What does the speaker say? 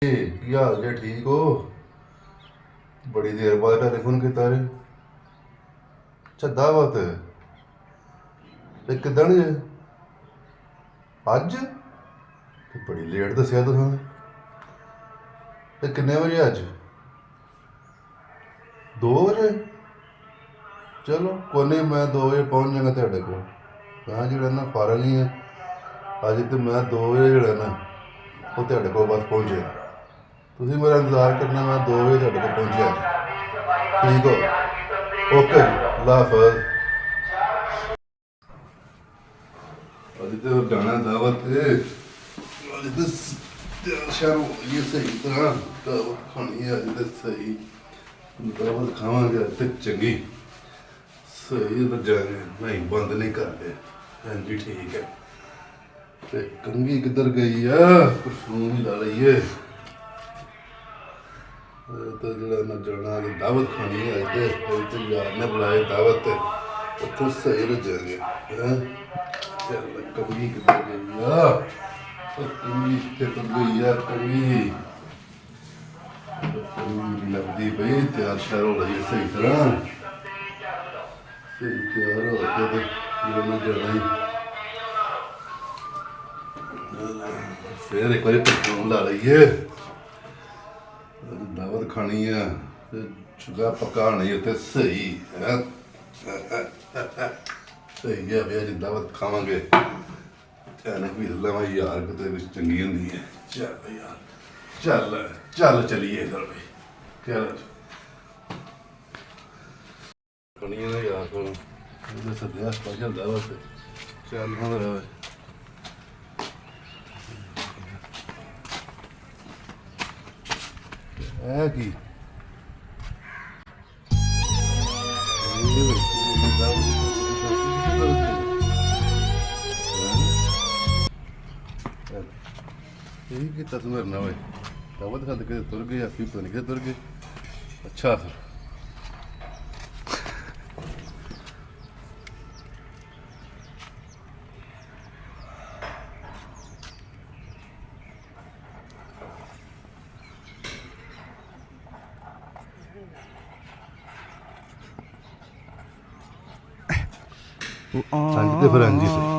ਕੀ ਹਾਲ ਜੇ? ਠੀਕ ਹੋ? ਬੜੀ ਦੇਰ ਬਾਅਦ ਟੈਲੀਫੋਨ ਕੀਤਾ ਰੇ। ਦਾਵਤ ਤੇ ਕਿੱਦਣ ਜੇ? ਅੱਜ ਤੇ ਬੜੀ ਲੇਟ ਦੱਸਿਆ ਤੁਸੀਂ। ਤੇ ਕਿੰਨੇ ਵਜੇ ਅੱਜ? 2 ਵਜੇ? ਚਲੋ ਕੋਈ ਨਹੀਂ, ਮੈਂ 2 ਵਜੇ ਪਹੁੰਚ ਜਾਵਾਂਗਾ ਤੁਹਾਡੇ ਕੋਲ। ਮੈਂ ਜਿਹੜਾ ਨਾ ਫਾਰਗ ਹੀ ਹੈ ਅੱਜ, ਤੇ ਮੈਂ 2 ਵਜੇ ਜਿਹੜਾ ਨਾ ਉਹ ਤੁਹਾਡੇ ਕੋਲ ਬਸ ਪਹੁੰਚਿਆ। ਤੁਸੀਂ ਮੇਰਾ ਇੰਤਜ਼ਾਰ ਕਰਨਾ, ਮੈਂ 2 ਵਜੇ ਤੁਹਾਡੇ ਕੋਲ ਪਹੁੰਚਿਆ। ਠੀਕ ਹੋ? ਓਕੇ ਜੀ, ਅੱਲਾ ਹਾਫਿਜ਼। ਅੱਜ ਤੇ ਜਾਣਾ ਦਾਵਤ ਤੇ। ਅੱਜ ਤੇ ਸ਼ਾਮ ਇਹ ਸਹੀ ਤਰ੍ਹਾਂ ਦਾਵਤ ਖਾਣੀ ਹੈ। ਅੱਜ ਤੇ ਸਹੀ ਦਾਵਤ ਖਾਵਾਂਗੇ ਤੇ ਚੰਗੀ ਸਹੀ ਤਾਂ ਜਾਣੇ ਨਹੀਂ ਬੰਦ ਨਹੀਂ ਕਰਦੇ। ਹਾਂਜੀ ਠੀਕ ਹੈ। ਤੇ ਕੰਗੀ ਕਿੱਧਰ ਗਈ ਆ? ਪਰਫਿਊਮ ਹੀ ਲਾ ਲਈਏ। ਤਾਂ ਜਿਹੜਾ ਨਾ ਜਾਣਾ ਦਾਵਤ ਖਾਣੀ ਹੈ ਤੇ ਯਾਰ ਨੇ ਬੁਲਾਏ ਦਾਵਤ ਤੇ ਉੱਥੋਂ ਸਹੀ ਰਜਾਂਗੇ। ਚੱਲ ਕੰਗੀ ਕਿੱਧਰ ਗਈ ਆ? ਉਹ ਕੰਗੀ ਕਿੱਧਰ ਗਈ ਆ? ਕੰਗੀ ਕੰਗੀ ਲੱਗਦੀ ਪਈ ਤਿਆਰ ਸ਼ਿਆਰ ਹੋ ਰਹੀ ਹੈ ਸਹੀ ਤਰ੍ਹਾਂ। ਸਹੀ ਤਿਆਰ ਹੋ ਕੇ ਤੇ ਮੈਂ ਜਾਣਾ ਹੀ ਫਿਰ ਇੱਕ ਵਾਰੀ ਪਰਫਿਊਮ ਲਾ ਲਈਏ। ਦਾਵਤ ਖਾਣੀ ਆ ਤੇ ਚੁਗਾ ਪਕਾਣੀ ਉੱਤੇ ਸਹੀ ਹੈ। ਸਹੀ ਹੈ ਵੀ ਅੱਜ ਦਾਵਤ ਖਾਵਾਂਗੇ। ਐਨਕ ਵੀ ਲਵਾਂ ਯਾਰ, ਕਿਤੇ ਵਿੱਚ ਚੰਗੀ ਹੁੰਦੀ ਹੈ। ਚੱਲ ਯਾਰ, ਚੱਲ ਚੱਲ ਚਲੀਏ ਫਿਰ ਬਈ। ਚੱਲ ਖਾਣੀਆਂ ਨਾ ਯਾਰ ਕੋਲ ਉਹਦੇ ਸੱਦਿਆ ਸਪੈਸ਼ਲ ਦਾਵਤ। ਚੱਲ ਹੁਣ ਹੈ ਕੀ यही कि तस्वीर ना भाई दावत खा के तुर गए या फिर पता नहीं तुर गए। अच्छा फिर हाँ जी, तो फिर हाँ जी से